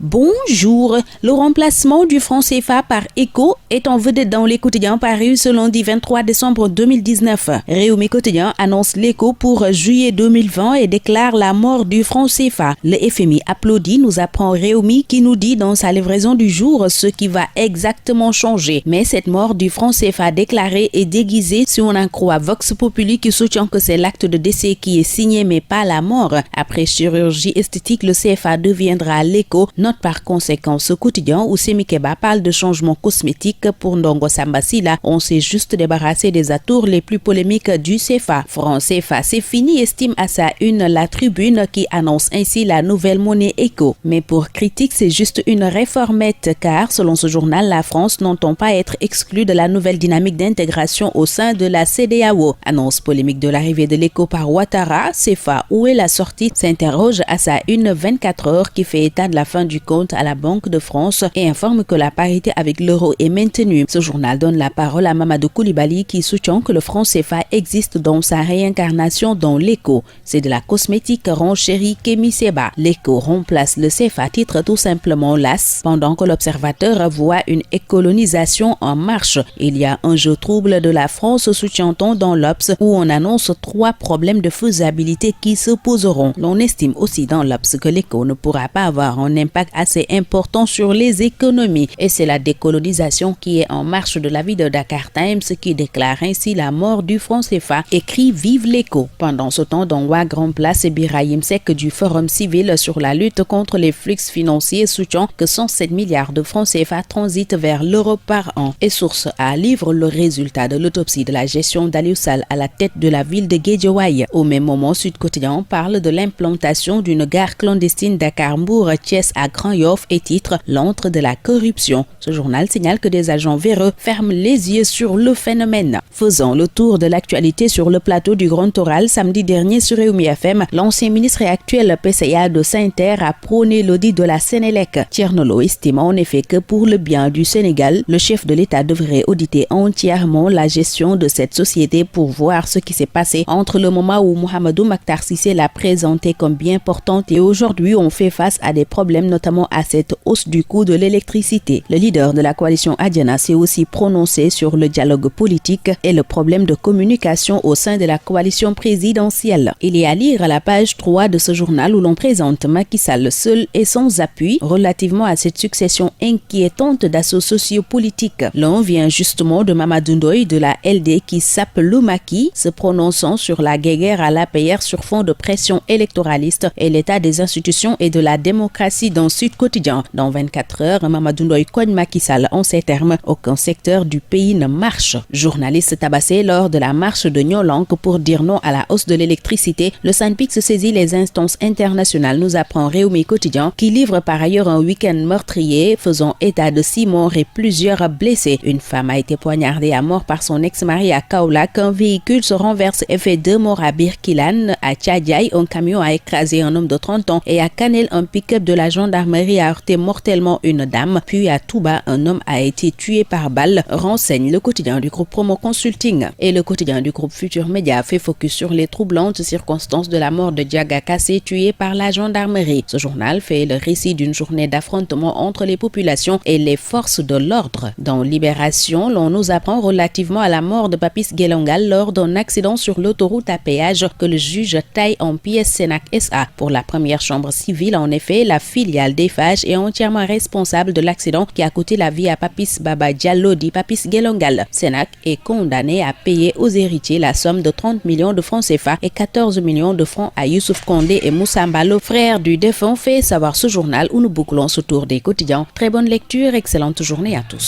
Bonjour, le remplacement du franc CFA par ECO est en vedette dans les quotidiens parus ce lundi 23 décembre 2019. Réumi Quotidien annonce l'ECO pour juillet 2020 et déclare la mort du franc CFA. Le FMI applaudit, nous apprend Réumi qui nous dit dans sa livraison du jour ce qui va exactement changer. Mais cette mort du franc CFA déclarée est déguisée si on en croit Vox Populi qui soutient que c'est l'acte de décès qui est signé mais pas la mort. Après chirurgie esthétique, le CFA deviendra l'ECO. Note par conséquent ce quotidien où Semi Keba parle de changements cosmétiques pour Ndongo Samba Sylla. On s'est juste débarrassé des atours les plus polémiques du CFA. Franc CFA, c'est fini, estime à sa une la Tribune qui annonce ainsi la nouvelle monnaie ECO. Mais pour critique, c'est juste une réformette car selon ce journal, la France n'entend pas être exclue de la nouvelle dynamique d'intégration au sein de la CEDEAO. Annonce polémique de l'arrivée de l'ECO par Ouattara, CFA, où est la sortie, s'interroge à sa une 24 heures qui fait état de la fin du compte à la Banque de France et informe que la parité avec l'euro est maintenue. Ce journal donne la parole à Mamadou Koulibaly qui soutient que le franc CFA existe dans sa réincarnation dans l'ECO. C'est de la cosmétique, renchérit Kémy Séba. L'ECO remplace le CFA, titre tout simplement l'AS, pendant que l'observateur voit une écolonisation en marche. Il y a un jeu trouble de la France, soutient-on dans l'Obs, où on annonce 3 problèmes de faisabilité qui se poseront. L'on estime aussi dans l'Obs que l'ECO ne pourra pas avoir un impact assez important sur les économies et c'est la décolonisation qui est en marche de l'avis de Dakar Times qui déclare ainsi la mort du franc CFA, écrit Vive l'ECO. Pendant ce temps, dans Ouag remplace Birahim Seck du Forum civil sur la lutte contre les flux financiers soutient que 107 milliards de francs CFA transitent vers l'Europe par an. Et Source A livre le résultat de l'autopsie de la gestion d'Aliou Sall à la tête de la ville de Guédiawaye. Au même moment, Sud Quotidien parle de l'implantation d'une gare clandestine Dakar-Mbour-Thiès à Grand-Yoff et titre l'antre de la corruption. Ce journal signale que des agents véreux ferment les yeux sur le phénomène. Faisant le tour de l'actualité sur le plateau du Grand Oral samedi dernier sur Réumi FM, l'ancien ministre et actuel PCA de Saint-Terre a prôné l'audit de la Sénélec. Thierno Lo estime en effet que pour le bien du Sénégal, le chef de l'État devrait auditer entièrement la gestion de cette société pour voir ce qui s'est passé entre le moment où Mohamedou Mactar Cissé l'a présenté comme bien portante et aujourd'hui on fait face à des problèmes notamment à cette hausse du coût de l'électricité. Le leader de la coalition Adiana s'est aussi prononcé sur le dialogue politique et le problème de communication au sein de la coalition présidentielle. Il est à lire à la page 3 de ce journal où l'on présente Macky Sall seul et sans appui relativement à cette succession inquiétante d'assauts sociopolitiques. L'on vient justement de Mamadou Ndoye de la LD qui sape le Macky, se prononçant sur la guéguerre à l'APR sur fond de pression électoraliste et l'état des institutions et de la démocratie dans Sud Quotidien. Dans 24 heures, Mamadou Ndoye cogne Macky Sall en ces termes. Aucun secteur du pays ne marche. Journaliste tabassé lors de la marche de Nyolank pour dire non à la hausse de l'électricité, le SYNPICS saisit les instances internationales, nous apprend Réumi Quotidien, qui livre par ailleurs un week-end meurtrier faisant état de 6 morts et plusieurs blessés. Une femme a été poignardée à mort par son ex-mari à Kaolack. Un véhicule se renverse et fait 2 morts à Birkilan. À Tchadiaï, un camion a écrasé un homme de 30 ans et à Kanel, un pick-up de la gendarmerie a heurté mortellement une dame. Puis à Touba, un homme a été tué par balle, renseigne le quotidien du groupe Promo Consulting. Et le quotidien du groupe Futur Média fait focus sur les troublantes circonstances de la mort de Diaga Kassé tué par la gendarmerie. Ce journal fait le récit d'une journée d'affrontement entre les populations et les forces de l'ordre. Dans Libération, l'on nous apprend relativement à la mort de Papis Gelongal lors d'un accident sur l'autoroute à péage que le juge taille en pièces Sénac SA. Pour la première chambre civile, en effet, la filiale d'Eiffage est entièrement responsable de l'accident qui a coûté la vie à Papis Baba Diallo dit Papis Gelongal. Sénac est condamné à payer aux héritiers la somme de 30 millions de francs CFA et 14 millions de francs à Youssouf Condé et Moussa Mbalo, frère du défunt, fait savoir ce journal où nous bouclons ce tour des quotidiens. Très bonne lecture, excellente journée à tous.